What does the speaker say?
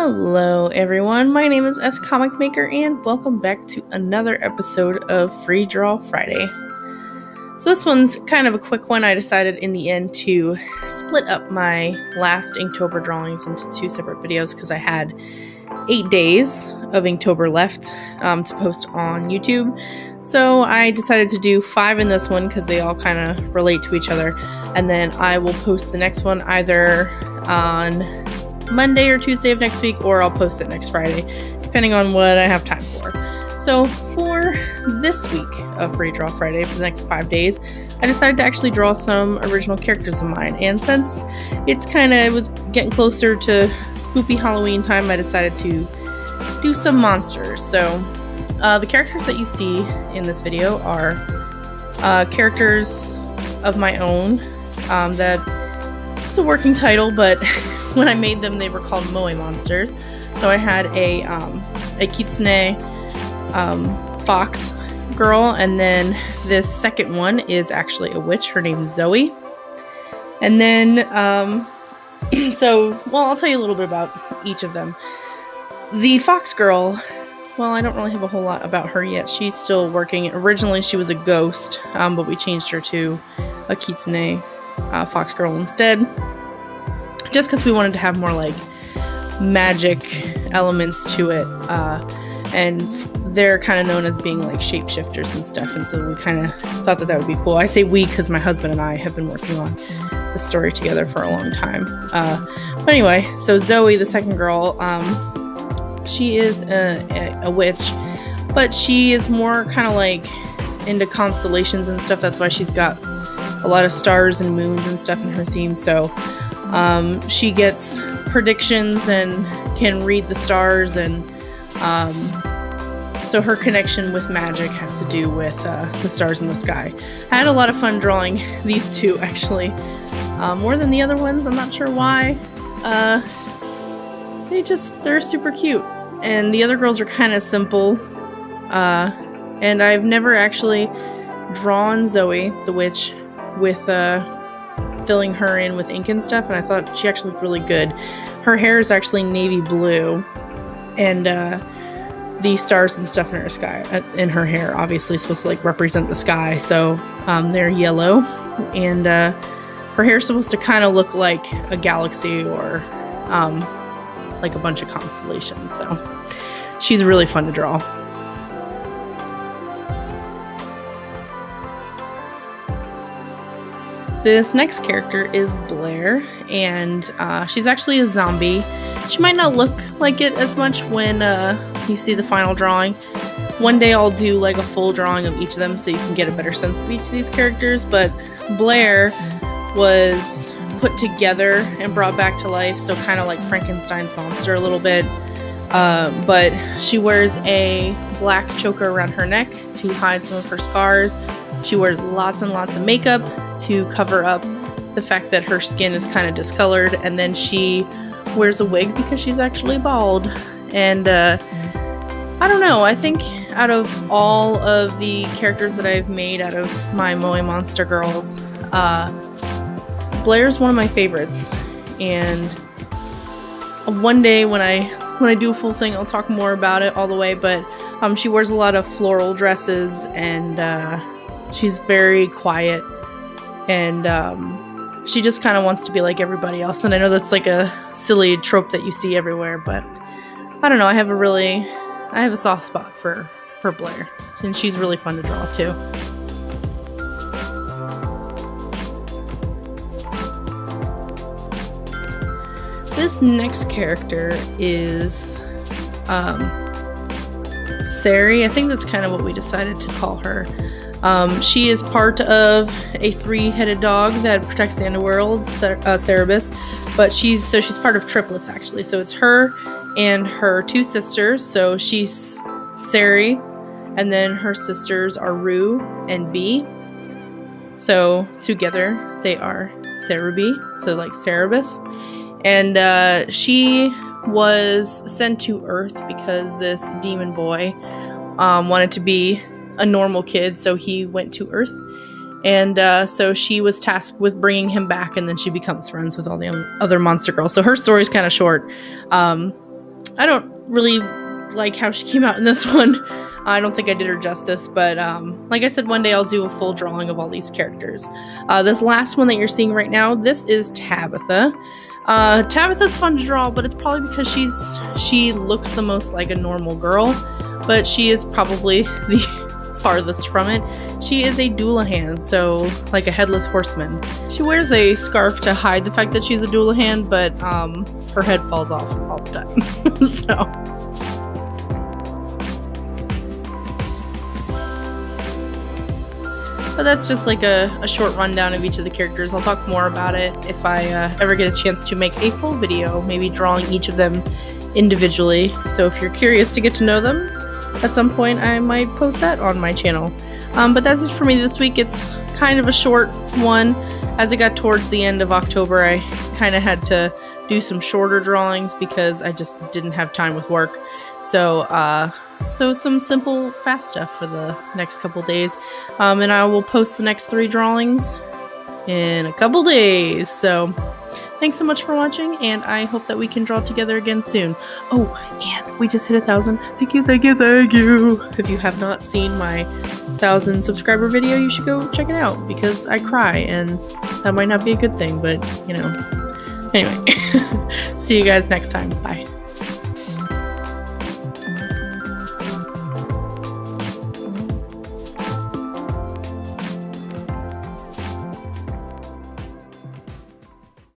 Hello everyone, my name is S Comic Maker and welcome back to another episode of Free Draw Friday. So this one's kind of a quick one. I decided in the end to split up my last Inktober drawings into two separate videos because I had 8 days of Inktober left to post on YouTube. So I decided to do 5 in this one because they all kind of relate to each other, and then I will post the next one either on Monday or Tuesday of next week, or I'll post it next Friday, depending on what I have time for. So for this week of Free Draw Friday, for the next 5 days, I decided to actually draw some original characters of mine. And since it was getting closer to spoopy Halloween time, I decided to do some monsters. So the characters that you see in this video are characters of my own. It's a working title, but when I made them, they were called Moe monsters. So I had a kitsune fox girl, and then this second one is actually a witch. Her name is Zoey. And then, I'll tell you a little bit about each of them. The fox girl, well, I don't really have a whole lot about her yet. She's still working. Originally, she was a ghost, but we changed her to a kitsune fox girl instead, just because we wanted to have more like magic elements to it, and they're kind of known as being like shapeshifters and stuff, and so we kind of thought that would be cool. I say we because my husband and I have been working on the story together for a long time. But anyway, so Zoey, the second girl, she is a witch, but she is more kind of like into constellations and stuff. That's why she's got a lot of stars and moons and stuff in her theme. So she gets predictions and can read the stars, and so her connection with magic has to do with the stars in the sky. I had a lot of fun drawing these two, actually, more than the other ones. I'm not sure why. They're super cute, and the other girls are kind of simple, and I've never actually drawn Zoey the Witch with filling her in with ink and stuff, and I thought she actually looked really good. Her hair is actually navy blue, and the stars and stuff in her hair obviously supposed to like represent the sky, so they're yellow, and her hair is supposed to kind of look like a galaxy or like a bunch of constellations, so she's really fun to draw. This next character is Blair, and she's actually a zombie. She might not look like it as much when you see the final drawing. One day I'll do like a full drawing of each of them so you can get a better sense of each of these characters, but Blair was put together and brought back to life, so kind of like Frankenstein's monster a little bit. But she wears a black choker around her neck to hide some of her scars. She wears lots and lots of makeup to cover up the fact that her skin is kind of discolored, and then she wears a wig because she's actually bald. And I don't know, I think out of all of the characters that I've made out of my Moe Monster girls, Blair's one of my favorites, and one day when I do a full thing, I'll talk more about it all the way, but she wears a lot of floral dresses, and she's very quiet, and she just kind of wants to be like everybody else. And I know that's like a silly trope that you see everywhere, but I don't know, I have a soft spot for Blair, and she's really fun to draw too. This next character is Sari. I think that's kind of what we decided to call her. She is part of a 3-headed dog that protects the underworld, Cerebus, but she's part of triplets actually. So it's her and her 2 sisters. So she's Sari, and then her sisters are Rue and Bee. So together they are Cerebi, so like Cerebus. And she was sent to Earth because this demon boy wanted to be a normal kid, so he went to Earth, and so she was tasked with bringing him back, and then she becomes friends with all the other monster girls. So her story's kind of short, I don't really like how she came out in this one. I don't think I did her justice, but like I said, one day I'll do a full drawing of all these characters. This last one that you're seeing right now, this is Tabitha. Tabitha's fun to draw, but it's probably because she looks the most like a normal girl, but she is probably the farthest from it. She is a Doulahan, so like a headless horseman. She wears a scarf to hide the fact that she's a Doulahan, but her head falls off all the time. So. But that's just like a short rundown of each of the characters. I'll talk more about it if I ever get a chance to make a full video, maybe drawing each of them individually. So if you're curious to get to know them, at some point I might post that on my channel. But that's it for me this week. It's kind of a short one. As it got towards the end of October, I kind of had to do some shorter drawings because I just didn't have time with work. So some simple, fast stuff for the next couple days. And I will post the next 3 drawings in a couple days. So thanks so much for watching, and I hope that we can draw together again soon. Oh, and we just hit 1,000. Thank you, thank you, thank you. If you have not seen my 1,000 subscriber video, you should go check it out because I cry, and that might not be a good thing, but you know. Anyway, see you guys next time. Bye.